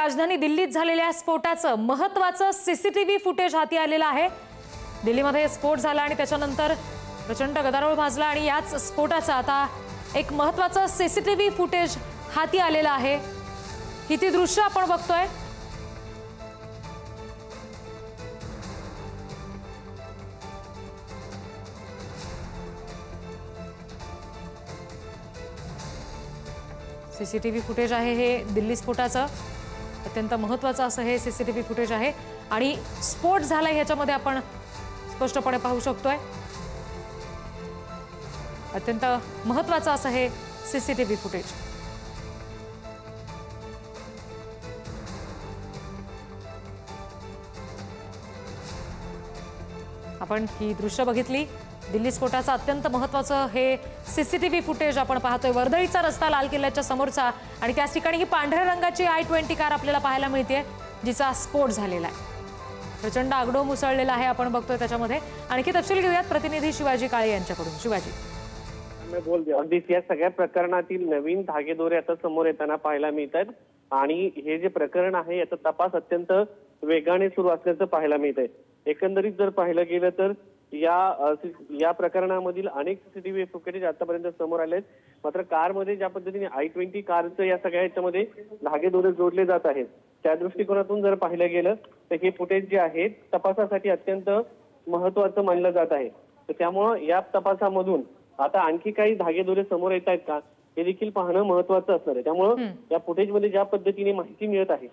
राजधानी दिल्लीत झालेल्या स्फोटाचं महत्त्वाचं सीसीटीव्ही फुटेज हाती आलेलं आहे। दिल्लीमध्ये स्फोट झाला आणि त्याच्यानंतर प्रचंड गदारोळ माजला आणि याच स्फोटाचं आता एक महत्त्वाचं सीसीटीव्ही फुटेज हाती आलेलं आहे। ही ती दृश्य आपण बघतोय। सीसीटीव्ही फुटेज आहे हे दिल्ली स्फोटाचं अत्यंत महत्त्वाचं असं हे सीसीटीव्ही फुटेज आहे आणि स्फोट झालाय ह्याच्यामध्ये आपण स्पष्टपणे पाहू शकतोय। अत्यंत महत्त्वाचं असं हे सीसीटीव्ही फुटेज। आपण ही दृश्य बघितली दिल्ली स्फोटाचं अत्यंत महत्त्वाचं हे सीसीटीव्ही फुटेज आपण पाहतोय। वर्दळीचा रस्ता लाल किल्ल्याच्या समोरचा आणि त्याच ठिकाणी ही पांढऱ्या रंगाची i20 कार आपल्याला पाहायला मिळते जिचा स्फोट झालेला आहे। प्रचंड आगडोम उसळलेला आहे आपण बघतोय त्याच्यामध्ये। आणखी तपशील घेऊयात प्रतिनिधी शिवाजी काळे यांच्याकडून। शिवाजी, मी बोलते अगदीच या सगळ्या प्रकरणातील नवीन धागेदोरे आता समोर येताना पाहायला मिळतात आणि हे जे प्रकरण आहे याचा तपास अत्यंत वेगाने सुरू असल्याचं पाहायला मिळतंय। एकंदरीत जर पाहिलं गेलं तर या प्रकरणामधील अनेक सीसीटीव्ही फुटेज आतापर्यंत समोर आले आहेत। मात्र कारमध्ये ज्या पद्धतीने i20 कारचं या सगळ्या ह्याच्यामध्ये धागेदोरे जोडले जात आहेत त्या दृष्टिकोनातून जर पाहिलं गेलं तर हे फुटेज जे आहे तपासासाठी अत्यंत महत्त्वाचं मानलं जात आहे। तर त्यामुळं या तपासामधून आता आणखी काही धागेदोरे समोर येत आहेत का हे देखील पाहणं महत्त्वाचं असणार आहे। त्यामुळं या फुटेजमध्ये ज्या पद्धतीने माहिती मिळत आहे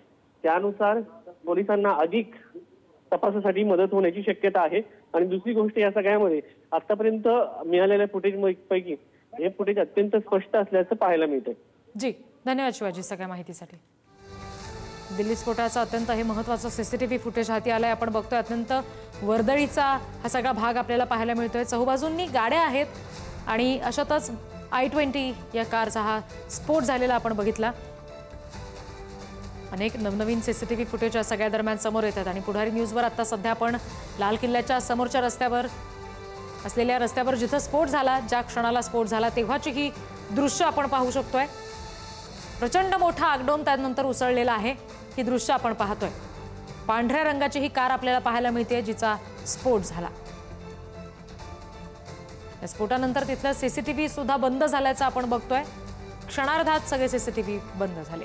त्यानुसार पोलिसांना अधिक तपासासाठी मदत होण्याची शक्यता आहे। आणि दुसरी गोष्ट या सगळ्यामध्ये आतापर्यंत मिळालेल्या फुटेज पैकी हे फुटेज अत्यंत स्पष्ट असल्याचं पाहायला मिळतंय। जी, धन्यवाद शिवाजी सगळ्या माहितीसाठी। दिल्ली स्फोटाचा अत्यंत हे महत्त्वाचं सीसीटीव्ही फुटेज हाती आलंय आपण बघतोय। अत्यंत वर्दळीचा हा सगळा भाग आपल्याला पाहायला मिळतोय। चहूबाजूंनी गाड्या आहेत आणि अशातच i20 या कारचा हा स्फोट झालेला आपण बघितला। अनेक नवनवीन सीसीटीव्ही फुटेज सगळ्या दरम्यान समोर येतात आणि पुढारी न्यूजवर आता सध्या आपण लाल किल्ल्याच्या समोरच्या रस्त्यावर असलेल्या रस्त्यावर जिथं स्फोट झाला ज्या क्षणाला स्फोट झाला तेव्हाची ही दृश्य आपण पाहू शकतोय। प्रचंड मोठा आगडोम त्यानंतर उसळलेला आहे ही दृश्य आपण पाहतोय। पांढऱ्या रंगाची ही कार आपल्याला पाहायला मिळते जिचा स्फोट झाला। या स्फोटानंतर तिथलं सीसीटीव्ही सुद्धा बंद झाल्याचं आपण बघतोय। क्षणार्धात सगळे सीसीटीव्ही बंद झाले।